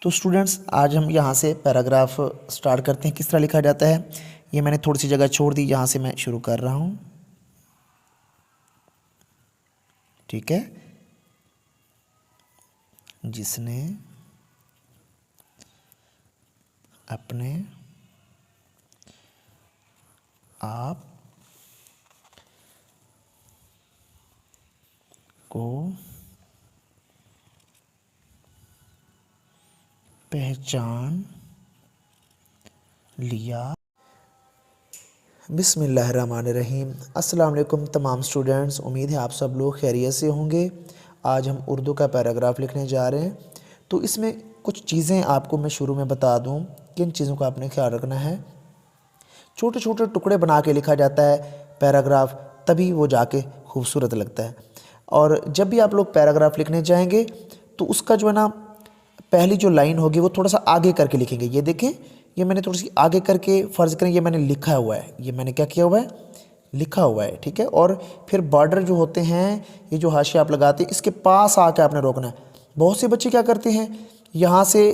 तो स्टूडेंट्स आज हम यहाँ से पैराग्राफ स्टार्ट करते हैं। किस तरह लिखा जाता है ये मैंने थोड़ी सी जगह छोड़ दी, यहाँ से मैं शुरू कर रहा हूँ। ठीक है। जिसने अपने आप को पहचान लिया। बिस्मिल्लाहिर्रहमानिर्रहीम। अस्सलाम वालेकुम तमाम स्टूडेंट्स, उम्मीद है आप सब लोग खैरियत से होंगे। आज हम उर्दू का पैराग्राफ लिखने जा रहे हैं। तो इसमें कुछ चीज़ें आपको मैं शुरू में बता दूं, किन चीज़ों का आपने ख्याल रखना है। छोटे छोटे टुकड़े बना के लिखा जाता है पैराग्राफ, तभी वो जाके खूबसूरत लगता है। और जब भी आप लोग पैराग्राफ लिखने जाएंगे तो उसका जो है ना, पहली जो लाइन होगी वो थोड़ा सा आगे करके लिखेंगे। ये देखें, ये मैंने थोड़ी सी आगे करके, फ़र्ज़ करें ये मैंने लिखा हुआ है, ये मैंने क्या किया हुआ है, लिखा हुआ है। ठीक है। और फिर बॉर्डर जो होते हैं, ये जो हाशिया आप लगाते हैं, इसके पास आके आपने रोकना है। बहुत से बच्चे क्या करते हैं, यहाँ से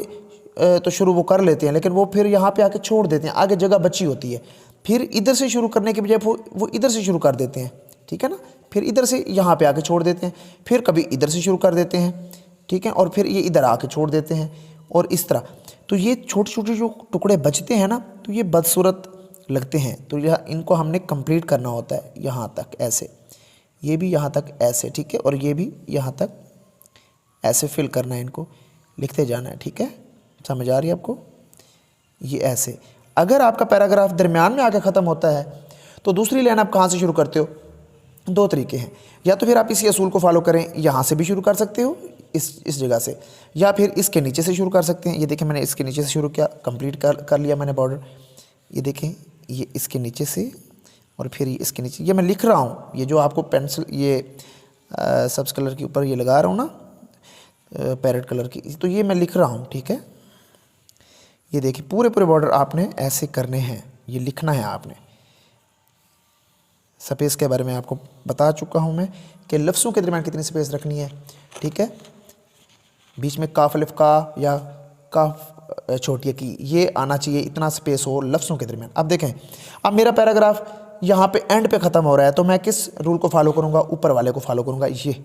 तो शुरू वो कर लेते हैं, लेकिन वो फिर यहाँ पे आके छोड़ देते हैं, आगे जगह बची होती है। फिर इधर से शुरू करने के बजाय वो इधर से शुरू कर देते हैं। ठीक है ना। फिर इधर से यहाँ पे आके छोड़ देते हैं, फिर कभी इधर से शुरू कर देते हैं। ठीक है। और फिर ये इधर आके छोड़ देते हैं, और इस तरह। तो ये छोटे छोटे जो टुकड़े बचते हैं ना, तो ये बदसूरत लगते हैं। तो यह इनको हमने कंप्लीट करना होता है, यहाँ तक ऐसे, ये भी यहाँ तक ऐसे। ठीक है। और ये भी यहाँ तक ऐसे फिल करना है, इनको लिखते जाना है। ठीक है। समझ आ रही है आपको। ये ऐसे। अगर आपका पैराग्राफ दरमियान में आके ख़त्म होता है तो दूसरी लाइन आप कहाँ से शुरू करते हो। दो तरीके हैं, या तो फिर आप इसी असूल को फॉलो करें, यहाँ से भी शुरू कर सकते हो, इस जगह से, या फिर इसके नीचे से शुरू कर सकते हैं। ये देखें, मैंने इसके नीचे से शुरू किया, कंप्लीट कर लिया मैंने बॉर्डर। ये देखें, ये इसके नीचे से, और फिर ये इसके नीचे। ये मैं लिख रहा हूँ, ये जो आपको पेंसिल ये सब्ज़ कलर के ऊपर ये लगा रहा हूँ ना, पैरेट कलर की, तो ये मैं लिख रहा हूँ। ठीक है। ये देखिए, पूरे पूरे बॉर्डर आपने ऐसे करने हैं, ये लिखना है आपने। स्पेस के बारे में आपको बता चुका हूँ मैं कि लफ्ज़ों के दरमियान कितनी स्पेस रखनी है। ठीक है। बीच में काफ अलिफ का या काफ छोटी की ये आना चाहिए, इतना स्पेस हो लफ्ज़ों के दरमियान। अब देखें, अब मेरा पैराग्राफ यहाँ पे एंड पे ख़त्म हो रहा है, तो मैं किस रूल को फॉलो करूँगा, ऊपर वाले को फॉलो करूँगा। ये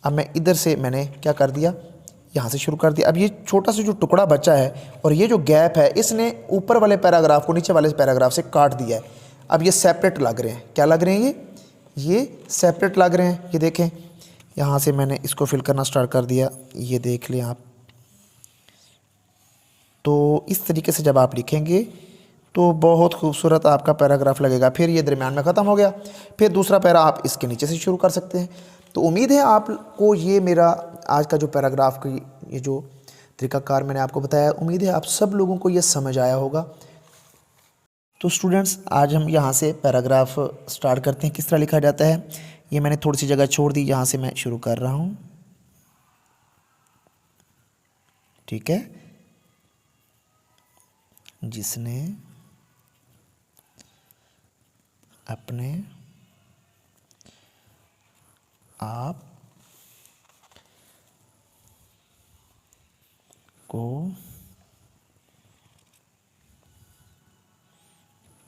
अब मैं इधर से मैंने क्या कर दिया, यहाँ से शुरू कर दिया। अब ये छोटा सा जो टुकड़ा बचा है और ये जो गैप है, इसने ऊपर वाले पैराग्राफ को नीचे वाले पैराग्राफ से काट दिया है। अब ये सेपरेट लग रहे हैं। क्या लग रहे हैं ये सेपरेट लग रहे हैं। ये देखें, यहाँ से मैंने इसको फिल करना स्टार्ट कर दिया, ये देख लें आप। तो इस तरीके से जब आप लिखेंगे तो बहुत खूबसूरत आपका पैराग्राफ लगेगा। फिर ये दरमियान में ख़त्म हो गया, फिर दूसरा पैरा आप इसके नीचे से शुरू कर सकते हैं। तो उम्मीद है आपको ये मेरा आज का जो पैराग्राफ की ये जो तरीक़ाकार मैंने आपको बताया, उम्मीद है आप सब लोगों को ये समझ आया होगा। तो स्टूडेंट्स आज हम यहाँ से पैराग्राफ स्टार्ट करते हैं। किस तरह लिखा जाता है ये मैंने थोड़ी सी जगह छोड़ दी, यहाँ से मैं शुरू कर रहा हूँ। ठीक है। जिसने अपने आप को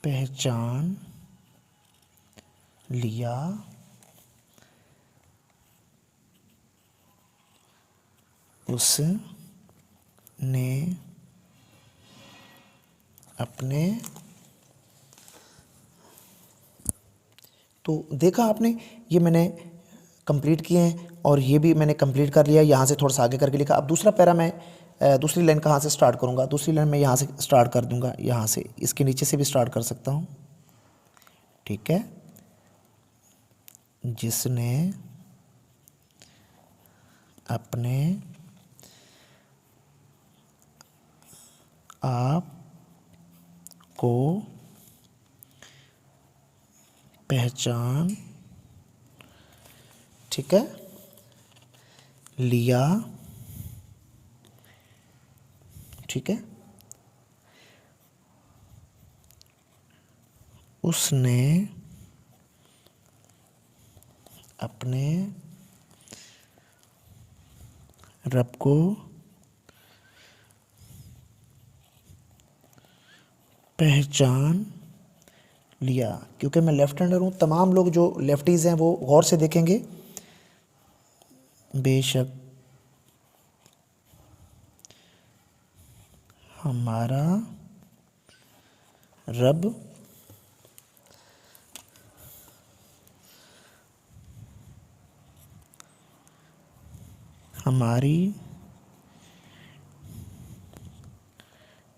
पहचान लिया, उसने अपने, तो देखा आपने, ये मैंने कंप्लीट किए हैं और ये भी मैंने कंप्लीट कर लिया। यहाँ से थोड़ा सा आगे करके लिखा। अब दूसरा पैरा मैं दूसरी लाइन कहाँ से स्टार्ट करूँगा, दूसरी लाइन मैं यहाँ से स्टार्ट कर दूँगा, यहाँ से इसके नीचे से भी स्टार्ट कर सकता हूँ। ठीक है। जिसने अपने आप को पहचान, ठीक है, लिया। ठीक है। उसने अपने रब को पहचान लिया। क्योंकि मैं लेफ्ट हैंडर हूँ, तमाम लोग जो लेफ्टीज़ हैं वो गौर से देखेंगे। बेशक हमारा रब हमारी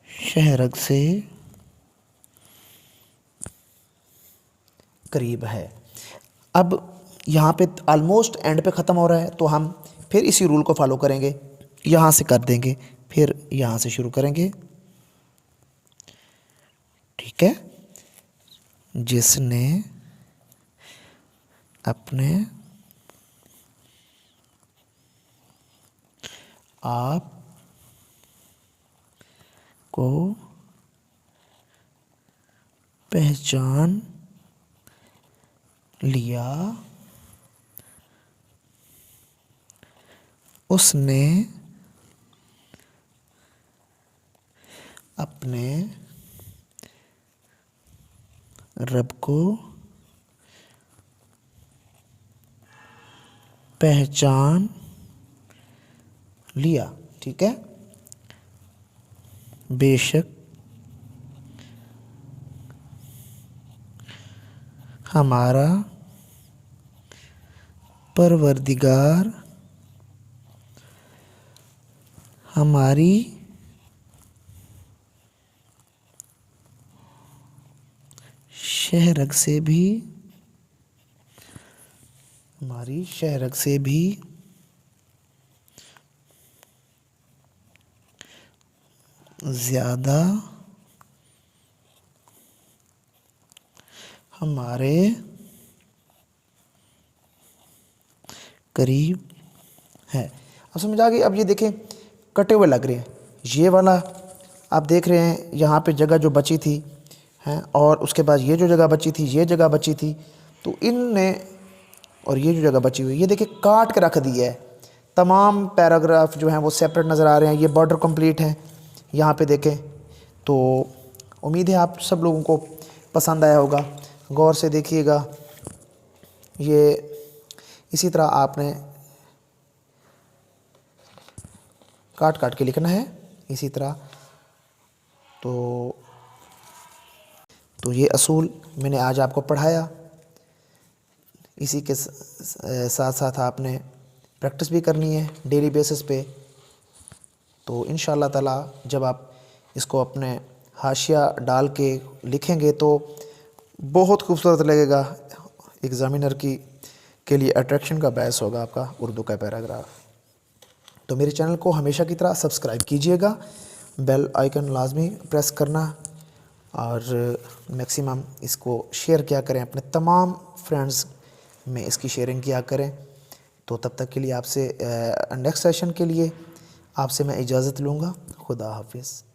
शहरग से करीब है। अब यहाँ पे ऑलमोस्ट एंड पे ख़त्म हो रहा है, तो हम फिर इसी रूल को फॉलो करेंगे, यहाँ से कर देंगे, फिर यहाँ से शुरू करेंगे। ठीक है। जिसने अपने आप को पहचान लिया, उसने अपने रब को पहचान लिया। ठीक है। बेशक हमारा परवरदिगार हमारी शहरग से भी ज़्यादा हमारे करीब है। अब समझ आ गई। अब ये देखें, कटे हुए लग रहे हैं। ये वाला आप देख रहे हैं, यहाँ पे जगह जो बची थी हैं, और उसके बाद ये जो जगह बची थी, ये जगह बची थी, तो इनने और ये जो जगह बची हुई, ये देखिए काट के रख दी है। तमाम पैराग्राफ जो हैं वो सेपरेट नज़र आ रहे हैं। ये बॉर्डर कंप्लीट है यहाँ पे देखें। तो उम्मीद है आप सब लोगों को पसंद आया होगा। गौर से देखिएगा, ये इसी तरह आपने काट काट के लिखना है इसी तरह। तो ये असूल मैंने आज आपको पढ़ाया। इसी के साथ साथ आपने प्रैक्टिस भी करनी है डेली बेसिस पे। तो इंशाअल्लाह ताला जब आप इसको अपने हाशिया डाल के लिखेंगे तो बहुत खूबसूरत लगेगा। एग्ज़ामिनर के लिए अट्रैक्शन का बायस होगा आपका उर्दू का पैराग्राफ। तो मेरे चैनल को हमेशा की तरह सब्सक्राइब कीजिएगा, बेल आइकन लाजमी प्रेस करना, और मैक्सिमम इसको शेयर किया करें, अपने तमाम फ्रेंड्स में इसकी शेयरिंग किया करें। तो तब तक के लिए आपसे नेक्स्ट सेशन के लिए आपसे मैं इजाज़त लूँगा। खुदा हाफिज़।